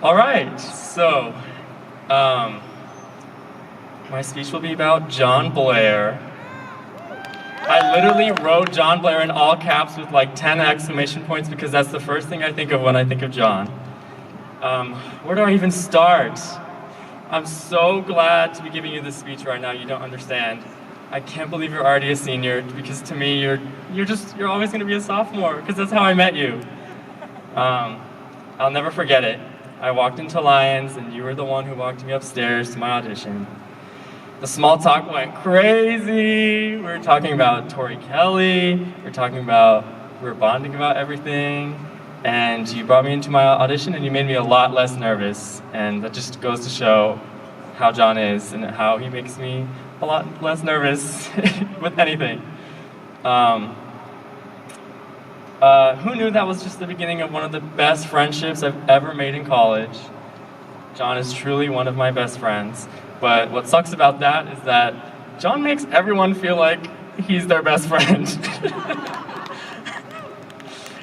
All right, so my speech will be about John Blair. I literally wrote John Blair in all caps with like 10 exclamation points because that's the first thing I think of when I think of John. Where do I even start? I'm so glad to be giving you this speech right now. You don't understand. I can't believe you're already a senior because to me you're always going to be a sophomore because that's how I met you. I'll never forget it. I walked into Lions and you were the one who walked me upstairs to my audition. The small talk went crazy. We were talking about Tori Kelly. We were bonding about everything. And you brought me into my audition and you made me a lot less nervous. And that just goes to show how John is and how he makes me a lot less nervous with anything. Who knew that was just the beginning of one of the best friendships I've ever made in college? John is truly one of my best friends. But what sucks about that is that John makes everyone feel like he's their best friend.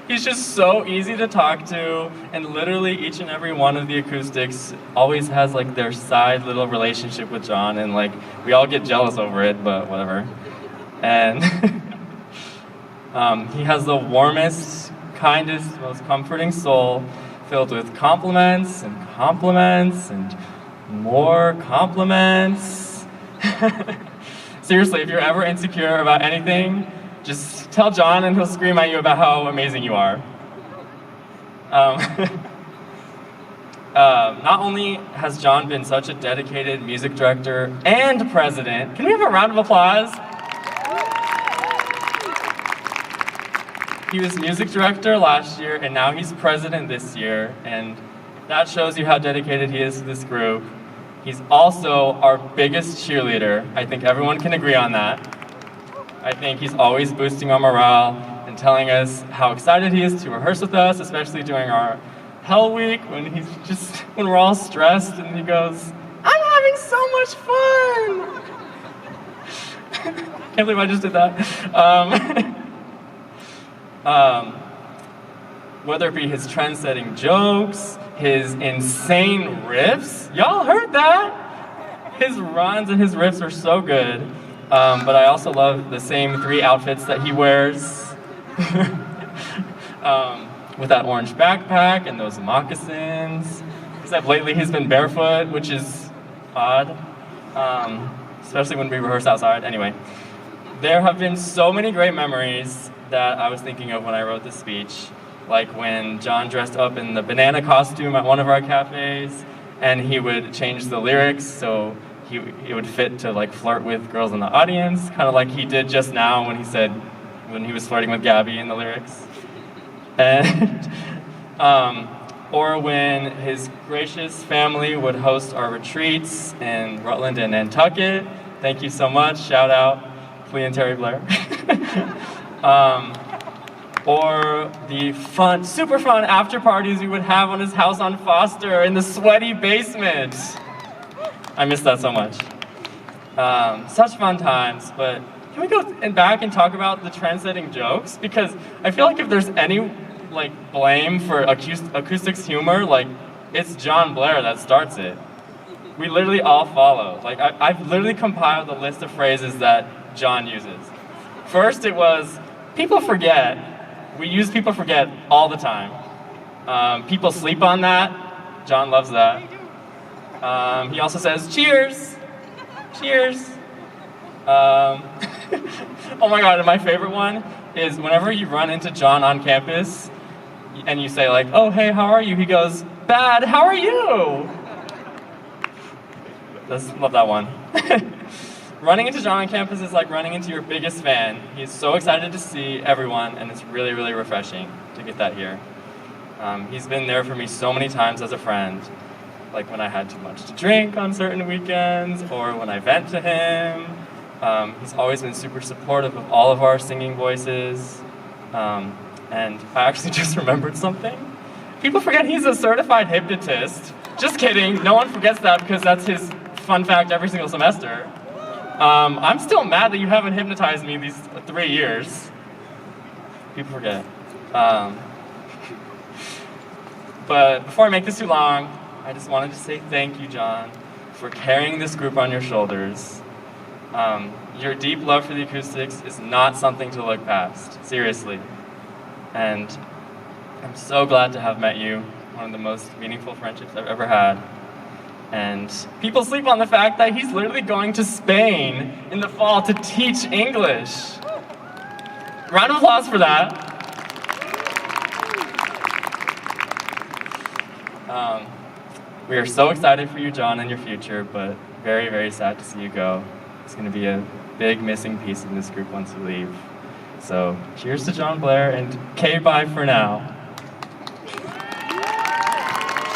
He's just so easy to talk to, and literally each and every one of the Acoustics always has like their side little relationship with John, and like we all get jealous over it, but whatever. And he has the warmest, kindest, most comforting soul, filled with compliments and compliments and more compliments. Seriously, if you're ever insecure about anything, just tell John and he'll scream at you about how amazing you are. Not only has John been such a dedicated music director and president, can we have a round of applause? He was music director last year and now he's president this year, and that shows you how dedicated he is to this group. He's also our biggest cheerleader. I think everyone can agree on that. I think he's always boosting our morale and telling us how excited he is to rehearse with us, especially during our Hell Week when when we're all stressed and he goes, "I'm having so much fun!" Can't believe I just did that. Whether it be his trend-setting jokes, his insane riffs, y'all heard that? His runs and his riffs are so good. But I also love the same 3 outfits that he wears. With that orange backpack and those moccasins. Except lately he's been barefoot, which is odd. Especially when we rehearse outside. Anyway, there have been so many great memories that I was thinking of when I wrote this speech. Like when John dressed up in the banana costume at one of our cafes, and he would change the lyrics so it would fit to like flirt with girls in the audience, kind of like he did just now when he was flirting with Gabby in the lyrics. And or when his gracious family would host our retreats in Rutland and Nantucket. Thank you so much. Shout out Flea and Terry Blair. Or the super fun after parties we would have on his house on Foster in the sweaty basement. I miss that so much. Such fun times, but can we go back and talk about the trend-setting jokes? Because I feel like if there's any like blame for acoustics humor, like it's John Blair that starts it. We literally all follow. Like I've literally compiled a list of phrases that John uses. First it was, people forget. We use people forget all the time. People sleep on that. John loves that. He also says, cheers! Cheers! Oh my god, and my favorite one is whenever you run into John on campus and you say like, "Oh hey, how are you?" He goes, "Bad, how are you?" Love that one. Running into John on campus is like running into your biggest fan. He's so excited to see everyone, and it's really, really refreshing to get that here. He's been there for me so many times as a friend, like when I had too much to drink on certain weekends, or when I vent to him. He's always been super supportive of all of our singing voices. And I actually just remembered something. People forget he's a certified hypnotist. Just kidding, no one forgets that because that's his fun fact every single semester. I'm still mad that you haven't hypnotized me these 3 years. People forget. But before I make this too long, I just wanted to say thank you, John, for carrying this group on your shoulders. Your deep love for the acoustics is not something to look past, seriously. And I'm so glad to have met you, one of the most meaningful friendships I've ever had. And people sleep on the fact that he's literally going to Spain in the fall to teach English. Round of applause for that. We are so excited for you, John, and your future, but very, very sad to see you go. It's going to be a big missing piece in this group once you leave. So cheers to John Blair, and K-bye for now.